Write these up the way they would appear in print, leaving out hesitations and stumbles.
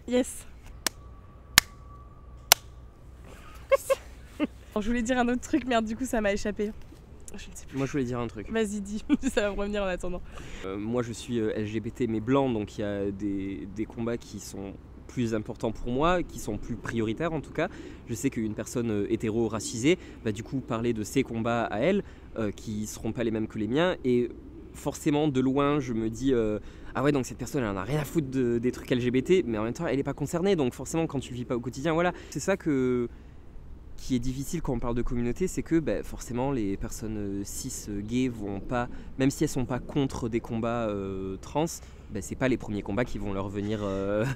Yes. Je voulais dire un autre truc, merde, du coup ça m'a échappé. Je ne sais plus. Moi je voulais dire un truc. Vas-y, dis, ça va me revenir en attendant. Moi je suis LGBT mais blanc, donc il y a des combats qui sont plus importants pour moi, qui sont plus prioritaires en tout cas. Je sais qu'une personne hétéro-racisée va du coup parler de ses combats à elle, qui seront pas les mêmes que les miens, et forcément de loin je me dis ah ouais, donc cette personne elle en a rien à foutre des trucs LGBT, mais en même temps elle est pas concernée, donc forcément quand tu le vis pas au quotidien, voilà. C'est ça qui est difficile quand on parle de communauté, c'est que forcément les personnes cis gays vont pas, même si elles sont pas contre des combats trans, c'est pas les premiers combats qui vont leur venir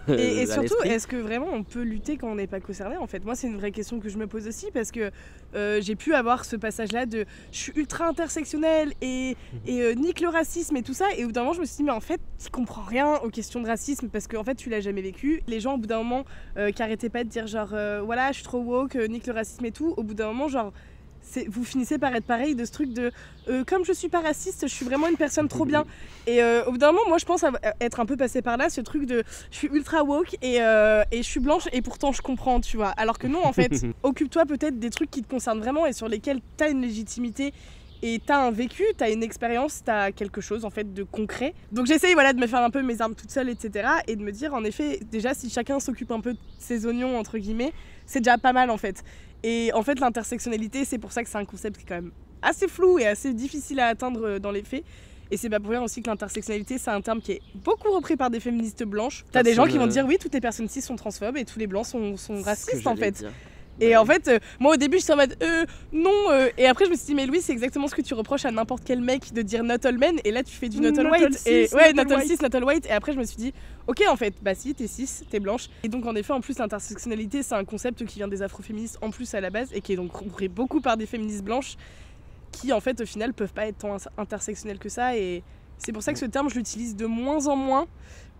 et à surtout, l'esprit. est-ce que vraiment on peut lutter quand on n'est pas concerné en fait? Moi c'est une vraie question que je me pose aussi, parce que j'ai pu avoir ce passage là de je suis ultra intersectionnelle et nique le racisme et tout ça, et au bout d'un moment je me suis dit mais en fait tu comprends rien aux questions de racisme parce qu'en fait tu l'as jamais vécu. Les gens au bout d'un moment qui arrêtaient pas de dire genre voilà je suis trop woke, nique le racisme et tout, au bout d'un moment genre vous finissez par être pareil de ce truc de comme je suis pas raciste, je suis vraiment une personne trop bien. Et au bout d'un moment, moi je pense être un peu passée par là, ce truc de je suis ultra woke et je suis blanche et pourtant je comprends, tu vois. Alors que non, en fait, occupe-toi peut-être des trucs qui te concernent vraiment et sur lesquels t'as une légitimité et t'as un vécu, t'as une expérience, t'as quelque chose en fait de concret. Donc j'essaye voilà, de me faire un peu mes armes toute seule, etc. Et de me dire en effet, déjà si chacun s'occupe un peu de ses oignons, entre guillemets, c'est déjà pas mal en fait. Et en fait l'intersectionnalité, c'est pour ça que c'est un concept qui est quand même assez flou et assez difficile à atteindre dans les faits. Et c'est pas pour rien aussi que l'intersectionnalité, c'est un terme qui est beaucoup repris par des féministes blanches. T'as des gens qui vont te dire oui, toutes les personnes cis sont transphobes et tous les blancs sont racistes en fait. Dire. Et en fait, moi au début j'étais en mode non, et après je me suis dit mais Louis, c'est exactement ce que tu reproches à n'importe quel mec de dire not all men, et là tu fais du not all white, et ouais, not all cis, not all white, et après je me suis dit ok en fait, bah si t'es cis, t'es blanche. Et donc en effet en plus l'intersectionnalité c'est un concept qui vient des afroféministes en plus à la base, et qui est donc repris beaucoup par des féministes blanches qui en fait au final peuvent pas être tant intersectionnelles que ça, et c'est pour ça que ce terme je l'utilise de moins en moins,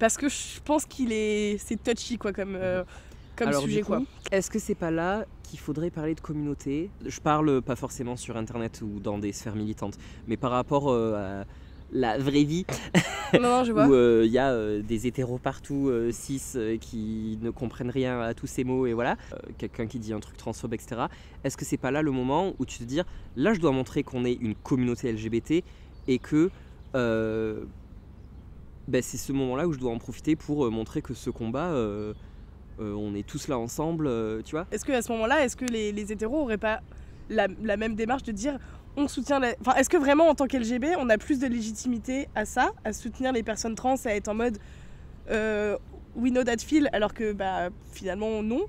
parce que je pense c'est touchy quoi comme Alors, sujet du coup, quoi. Est-ce que c'est pas là qu'il faudrait parler de communauté? Je parle pas forcément sur internet ou dans des sphères militantes, mais par rapport à la vraie vie, Non, je vois. où il y a des hétéros partout, cis, qui ne comprennent rien à tous ces mots, et voilà, quelqu'un qui dit un truc transphobe, etc. Est-ce que c'est pas là le moment où tu te dis, là je dois montrer qu'on est une communauté LGBT, et que c'est ce moment-là où je dois en profiter pour montrer que ce combat... on est tous là ensemble, tu vois. Est-ce qu'à ce moment-là, est-ce que les hétéros auraient pas la même démarche de dire on soutient Enfin, est-ce que vraiment en tant qu'LGB, on a plus de légitimité à ça, à soutenir les personnes trans, à être en mode we know that feel, alors que finalement non.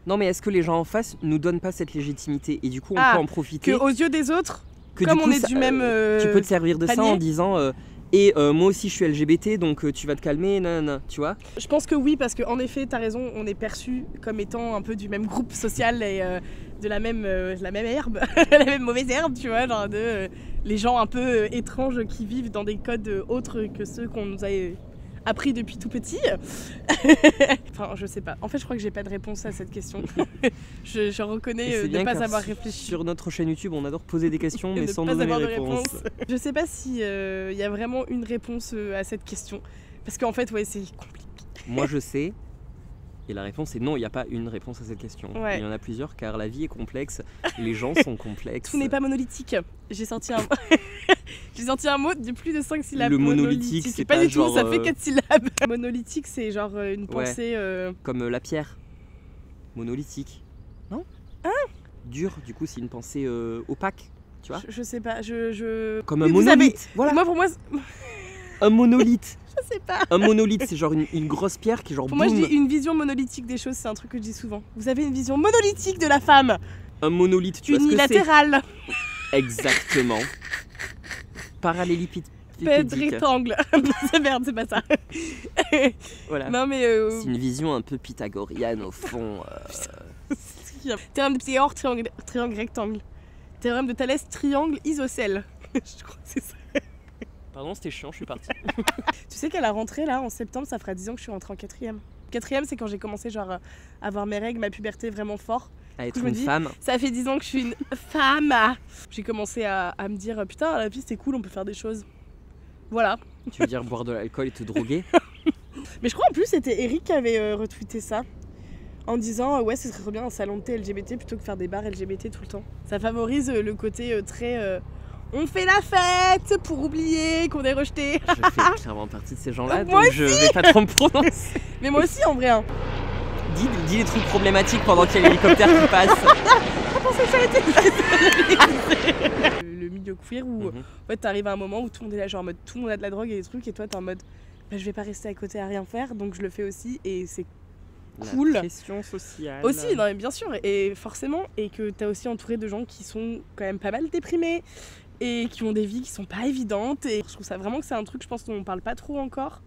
Non, mais est-ce que les gens en face nous donnent pas cette légitimité, et du coup on peut en profiter, que aux yeux des autres, que comme du coup, on est du même tu peux te servir de ça en disant moi aussi je suis LGBT, donc tu vas te calmer, non, tu vois. Je pense que oui, parce qu'en effet, t'as raison, on est perçu comme étant un peu du même groupe social et de la même herbe, la même mauvaise herbe, tu vois, genre les gens un peu étranges qui vivent dans des codes autres que ceux qu'on nous a appris depuis tout petit. Enfin, je sais pas. En fait, je crois que j'ai pas de réponse à cette question. je reconnais de pas avoir réfléchi. Sur notre chaîne YouTube, on adore poser des questions, mais sans pas donner avoir de réponse. Je sais pas si y a vraiment une réponse à cette question. Parce qu'en fait, ouais, c'est compliqué. Moi, je sais. Et la réponse est non, il n'y a pas une réponse à cette question. Ouais. Il y en a plusieurs, car la vie est complexe, les gens sont complexes. Tout n'est pas monolithique. J'ai sorti un mot de plus de 5 syllabes. Le monolithique, c'est pas du genre, tout, ça fait 4 syllabes. Monolithique, c'est genre une pensée... Comme la pierre. Monolithique. Non? Dur, du coup, c'est une pensée opaque, tu vois. Je sais pas, Comme un monolithe, voilà. Moi, pour moi... Un monolithe. Je sais pas. Un monolithe, c'est genre une grosse pierre qui est genre Pour boum. moi, je dis une vision monolithique des choses, c'est un truc que je dis souvent. Vous avez une vision monolithique de la femme. Un monolithe, tu vois ce que c'est? Unilatérale. Exactement. Parallélépipédique. Rectangle. Merde, c'est pas ça. Voilà. Non mais... C'est une vision un peu pythagorienne au fond. Théorème de Pythagore, triangle rectangle. Théorème de Thalès, triangle isocèle. Je crois que c'est ça. Pardon, c'était chiant, je suis partie. Tu sais qu'à la rentrée, là, en septembre, ça fera 10 ans que je suis rentrée en 4e. 4e, c'est quand j'ai commencé genre à avoir mes règles, ma puberté vraiment fort. À être une femme. Ça fait 10 ans que je suis une femme. J'ai commencé à me dire, putain, la vie c'est cool, on peut faire des choses. Voilà. Tu veux dire boire de l'alcool et te droguer? Mais je crois en plus c'était Eric qui avait retweeté ça en disant ouais ce serait trop bien un salon de thé LGBT plutôt que faire des bars LGBT tout le temps. Ça favorise le côté très on fait la fête pour oublier qu'on est rejeté. Je fais clairement partie de ces gens-là, Moi donc je vais pas trop me prononcer. Mais moi aussi en vrai. Hein. Dis des trucs problématiques pendant qu'il y a l'hélicoptère qui passe. Le milieu queer où en fait t'arrives à un moment où tout le monde est là genre en mode tout le monde a de la drogue et des trucs et toi t'es en mode bah, je vais pas rester à côté à rien faire donc je le fais aussi et c'est cool. La pression sociale. Aussi, non mais bien sûr, et forcément, et que t'as aussi entouré de gens qui sont quand même pas mal déprimés et qui ont des vies qui sont pas évidentes et je trouve ça vraiment que c'est un truc je pense dont on parle pas trop encore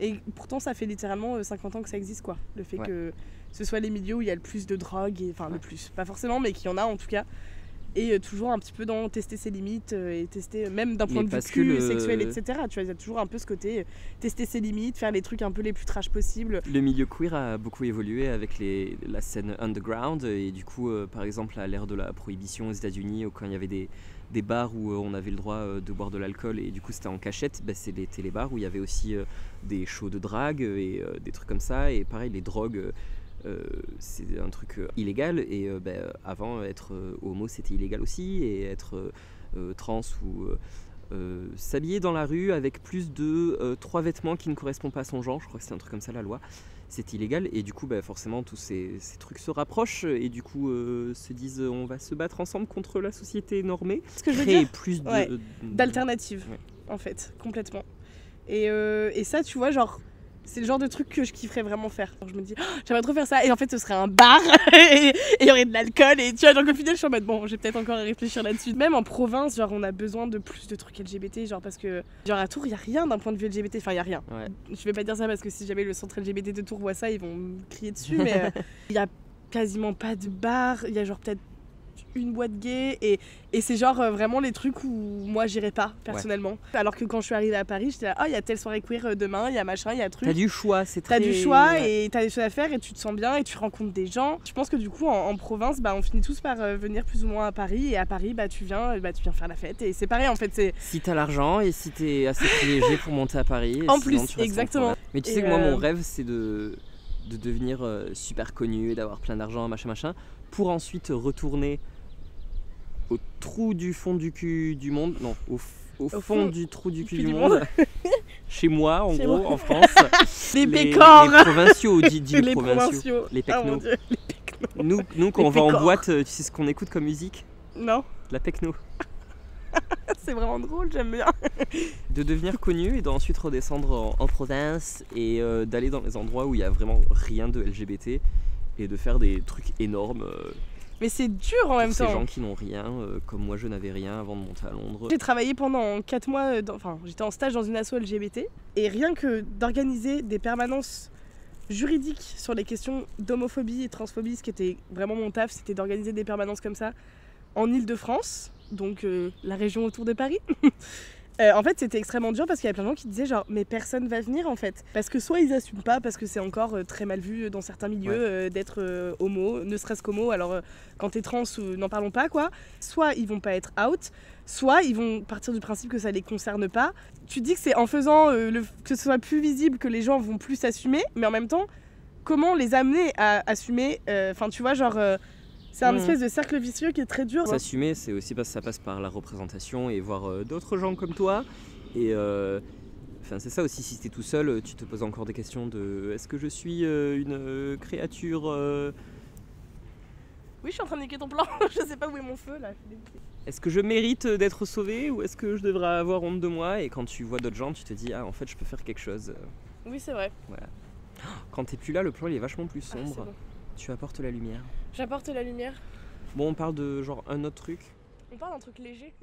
et pourtant ça fait littéralement 50 ans que ça existe quoi, le fait que ce soit les milieux où il y a le plus de drogue, et, enfin le plus, pas forcément mais qu'il y en a en tout cas. Et toujours un petit peu dans tester ses limites et tester même d'un point de vue cul, sexuel, etc. Tu vois, il y a toujours un peu ce côté tester ses limites, faire les trucs un peu les plus trash possibles. Le milieu queer a beaucoup évolué avec la scène underground et du coup, par exemple, à l'ère de la prohibition aux États-Unis, quand il y avait des bars où on avait le droit de boire de l'alcool et du coup c'était en cachette, c'était les bars où il y avait aussi des shows de drague et des trucs comme ça. Et pareil, les drogues. C'est un truc illégal et avant être homo c'était illégal aussi et être trans ou s'habiller dans la rue avec plus de 3 vêtements qui ne correspondent pas à son genre, je crois que c'est un truc comme ça la loi, c'est illégal et du coup forcément tous ces trucs se rapprochent et du coup se disent on va se battre ensemble contre la société normée, ce que je veux créer dire, plus d'alternatives en fait, complètement et ça tu vois genre c'est le genre de truc que je kifferais vraiment faire. Je me dis, oh, j'aimerais trop faire ça. Et en fait, ce serait un bar et il y aurait de l'alcool. Et tu vois, donc au final, je suis en mode, bon, j'ai peut-être encore à réfléchir là-dessus. Même en province, genre, on a besoin de plus de trucs LGBT. Genre, parce que, genre, à Tours, il n'y a rien d'un point de vue LGBT. Enfin, il n'y a rien. Ouais. Je vais pas dire ça parce que si jamais le centre LGBT de Tours voit ça, ils vont me crier dessus. Mais il y a quasiment pas de bar. Il y a genre peut-être une boîte gay et c'est genre vraiment les trucs où moi j'irais pas personnellement. Alors que quand je suis arrivée à Paris, j'étais là, oh il y a telle soirée queer demain, il y a machin, il y a truc. T'as du choix, c'est très... T'as du choix et t'as des choses à faire et tu te sens bien et tu rencontres des gens. Je pense que du coup en province, on finit tous par venir plus ou moins à Paris et à Paris tu viens faire la fête et c'est pareil en fait. C'est... Si t'as l'argent et si t'es assez privilégié pour monter à Paris. En plus, exactement. Mais tu sais que moi mon rêve c'est de devenir super connu et d'avoir plein d'argent, machin, pour ensuite retourner au trou du fond du cul du monde, non, au fond du trou du cul du monde. Chez moi, en gros, en France. Les pécores. Les provinciaux, dis les provinciaux. Les pecnos. Oh mon Dieu, les pecnos. Nous quand on va en boîte, tu sais ce qu'on écoute comme musique? Non. La pecno. C'est vraiment drôle, j'aime bien. De devenir connu et d'ensuite redescendre en province et d'aller dans les endroits où il n'y a vraiment rien de LGBT et de faire des trucs énormes. Mais c'est dur en même temps. Ces gens qui n'ont rien, comme moi je n'avais rien avant de monter à Londres. J'ai travaillé pendant 4 mois, j'étais en stage dans une asso LGBT et rien que d'organiser des permanences juridiques sur les questions d'homophobie et transphobie, ce qui était vraiment mon taf, c'était d'organiser des permanences comme ça en Île-de-France, donc la région autour de Paris. En fait c'était extrêmement dur parce qu'il y avait plein de gens qui disaient genre mais personne va venir en fait parce que soit ils assument pas parce que c'est encore très mal vu dans certains milieux d'être homo, ne serait-ce qu'homo, alors quand t'es trans n'en parlons pas quoi, soit ils vont pas être out, soit ils vont partir du principe que ça les concerne pas. Tu dis que c'est en faisant que ce soit plus visible que les gens vont plus s'assumer, mais en même temps comment les amener à assumer, tu vois genre c'est un espèce de cercle vicieux qui est très dur. S'assumer, c'est aussi parce que ça passe par la représentation et voir d'autres gens comme toi. Et c'est ça aussi, si t'es tout seul, tu te poses encore des questions de est-ce que je suis une créature Oui, je suis en train de niquer ton plan, je sais pas où est mon feu là. Est-ce que je mérite d'être sauvé ou est-ce que je devrais avoir honte de moi? Et quand tu vois d'autres gens, tu te dis ah en fait je peux faire quelque chose. Oui, c'est vrai. Voilà. Quand t'es plus là, le plan il est vachement plus sombre. Ah, bon. Tu apportes la lumière. J'apporte la lumière. Bon, on parle de genre un autre truc. On parle d'un truc léger.